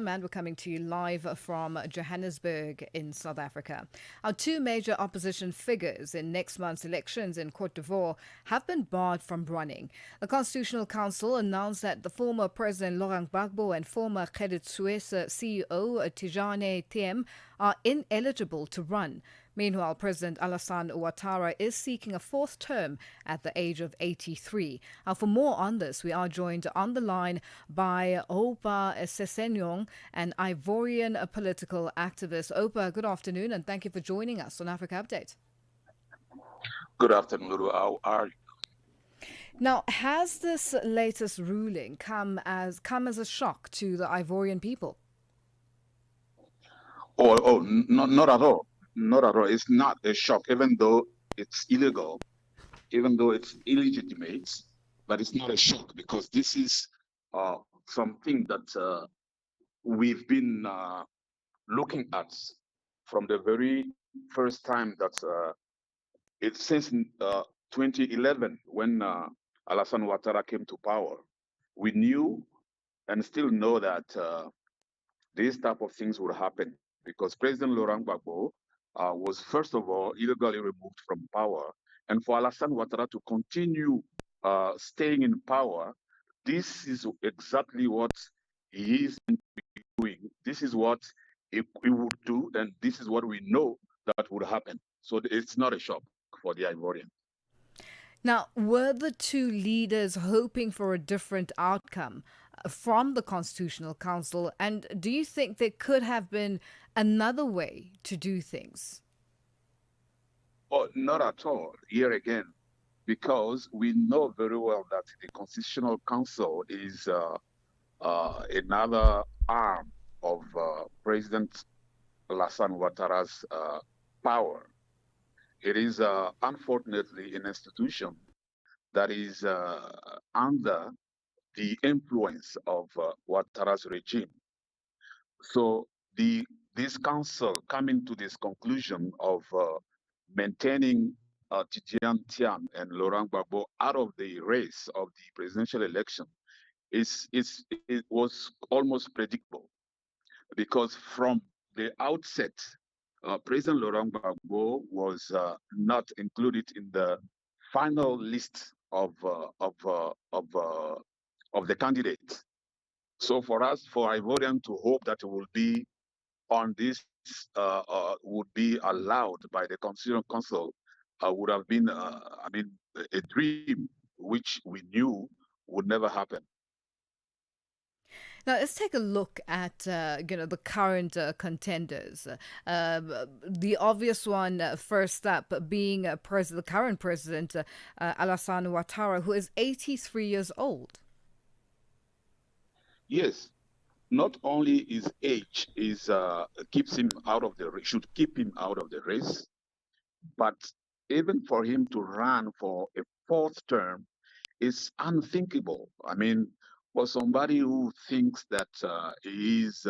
And we're coming to you live from Johannesburg in South Africa. Our two major opposition figures in next month's elections in Côte d'Ivoire have been barred from running. The Constitutional Council announced that the former President Laurent Gbagbo and former Credit Suisse CEO Tidjane Thiam are ineligible to run. Meanwhile, President Alassane Ouattara is seeking a fourth term at the age of 83. Now, for more on this, we are joined on the line by Ohoupa SESSEGNON, an Ivorian political activist. Ohoupa, good afternoon, and thank you for joining us on Africa Update. Good afternoon, Lulu. How are you? Now, has this latest ruling come as a shock to the Ivorian people? Not at all. Not at all. It's not a shock, even though it's illegal, even though it's illegitimate, but it's not a shock because this is something that we've been looking at from the very first time that it's since 2011 when Alassane Ouattara came to power. We knew and still know that these type of things would happen because President Laurent Gbagbo was first of all illegally removed from power, and for Alassane Ouattara to continue staying in power, this is exactly what he is doing. This is what he would do, and this is what we know that would happen. So it's not a shock for the Ivorian. Now, were the two leaders hoping for a different outcome from the Constitutional Council? And do you think there could have been another way to do things? Oh, not at all. Here again, because we know very well that the Constitutional Council is another arm of President Alassane Ouattara's power. It is unfortunately an institution that is under the influence of Ouattara's regime. So this council coming to this conclusion of maintaining Tidjane, Thiam, and Laurent Gbagbo out of the race of the presidential election it was almost predictable because from the outset, President Laurent Gbagbo was not included in the final list of the candidates. So for us, for Ivorian to hope that it will be on this, would be allowed by the Constitutional Council, would have been, a dream which we knew would never happen. Now, let's take a look at the current contenders. The obvious one, first up, being the current president, Alassane Ouattara, who is 83 years old. Yes, not only his age keeps him out of should keep him out of the race, but even for him to run for a fourth term is unthinkable. I mean, for somebody who thinks that he is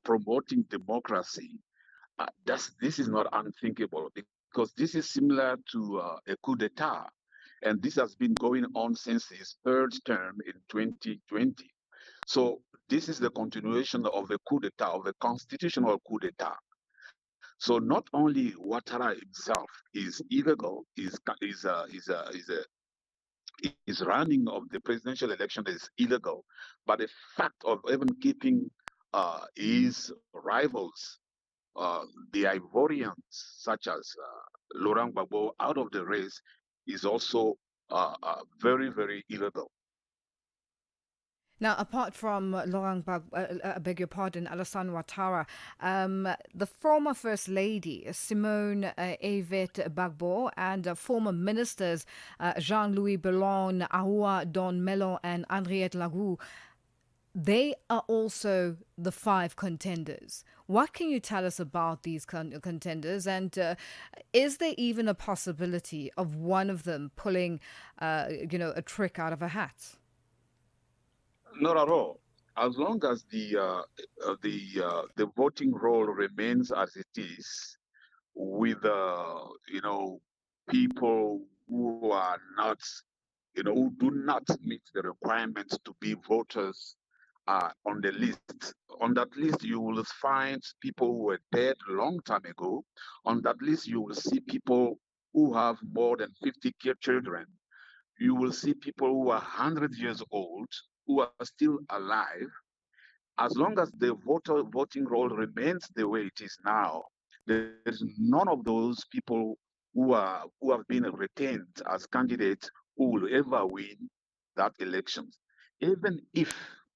promoting democracy, this is not unthinkable because this is similar to a coup d'etat, and this has been going on since his third term in 2020. So this is the continuation of the coup d'etat, of the constitutional coup d'etat. So not only Ouattara himself is illegal, his running of the presidential election is illegal, but the fact of even keeping his rivals, the Ivorians, such as Laurent Gbagbo, out of the race is also very, very illegal. Now, apart from Laurent Gbagbo, I beg your pardon, Alassane Ouattara, the former First Lady, Simone Yvette Gbagbo, and former ministers, Jean-Louis Bellon, Ahoua Don Melon, and Henriette Lagou, they are also the five contenders. What can you tell us about these contenders? And is there even a possibility of one of them pulling, a trick out of a hat? Not at all. As long as the voting roll remains as it is, with people who are not who do not meet the requirements to be voters on the list. On that list, you will find people who were dead a long time ago. On that list, you will see people who have more than 50 children. You will see people who are 100 years old, who are still alive. As long as the voting roll remains the way it is now, there is none of those people who have been retained as candidates who will ever win that election. Even if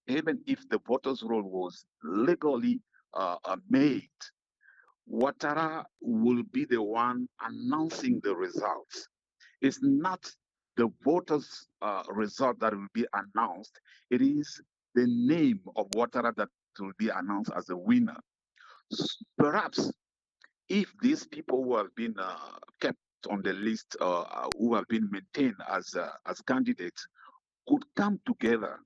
even if the voters roll was legally made, Ouattara will be the one announcing the results. It's not the voters' result that will be announced. It is the name of Ouattara that will be announced as a winner. Perhaps if these people who have been kept on the list, who have been maintained as candidates, could come together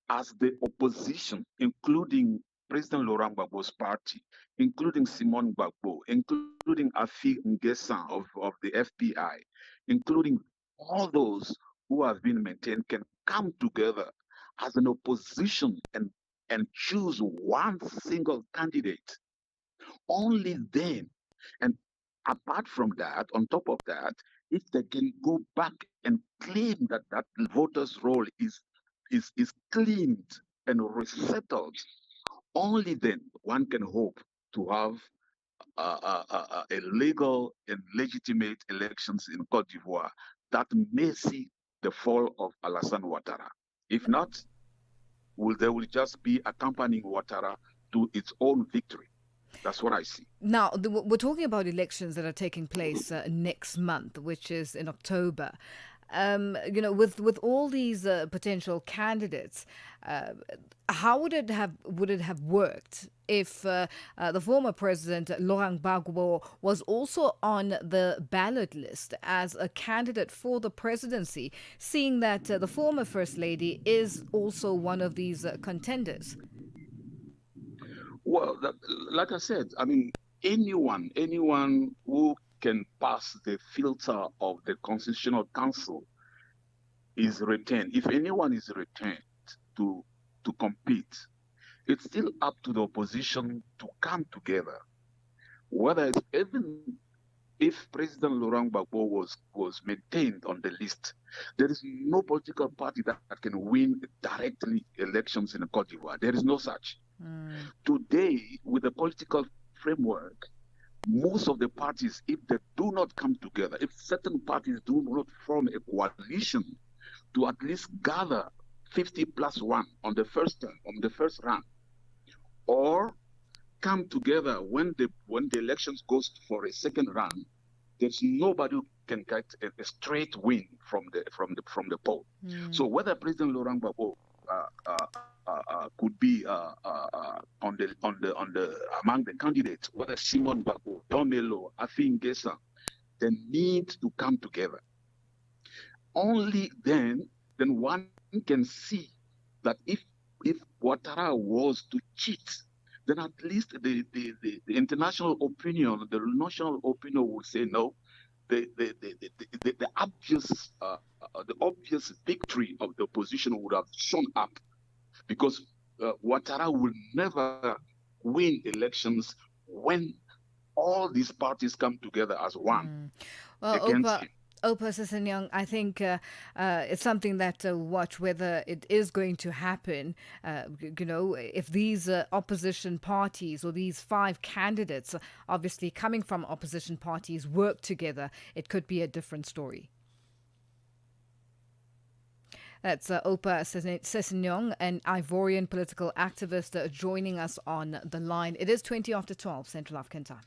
as the opposition, including President Laurent Gbagbo's party, including Simone Gbagbo, including Afi N'Guessan of the FPI, including all those who have been maintained, can come together as an opposition and choose one single candidate. Only then, and apart from that, on top of that, if they can go back and claim that that voters' roll is cleaned and resettled, only then one can hope to have a legal and legitimate elections in Côte d'Ivoire that may see the fall of Alassane Ouattara. If not, there will just be accompanying Ouattara to its own victory. That's what I see. Now, we're talking about elections that are taking place next month, which is in October. With all these potential candidates, how would it have worked if the former president Laurent Gbagbo was also on the ballot list as a candidate for the presidency, seeing that the former first lady is also one of these contenders? Well, like I said, I mean, anyone who can pass the filter of the Constitutional Council is retained. If anyone is retained to compete, it's still up to the opposition to come together. Whether it's even if President Laurent Gbagbo was maintained on the list, there is no political party that can win directly elections in Côte d'Ivoire. There is no such. Today, with the political framework, most of the parties, if they do not come together, if certain parties do not form a coalition to at least gather 50 plus 1 on the first round, or come together when the elections goes for a second round, there's nobody who can get a straight win from the poll. So whether President Laurent Gbagbo could be on the among the candidates, whether Simone Gbagbo, Domelo, Afi N'Guessan, they need to come together. Only then one can see that if Ouattara was to cheat, then at least the international opinion, the national opinion would say no. The obvious victory of the opposition would have shown up, because Ouattara will never win elections when all these parties come together as one against him. Ohoupa SESSEGNON, I think it's something that watch whether it is going to happen. If these opposition parties or these 5 candidates, obviously coming from opposition parties, work together, it could be a different story. That's Ohoupa SESSEGNON, an Ivorian political activist, joining us on the line. It is 20 after 12 Central African Time.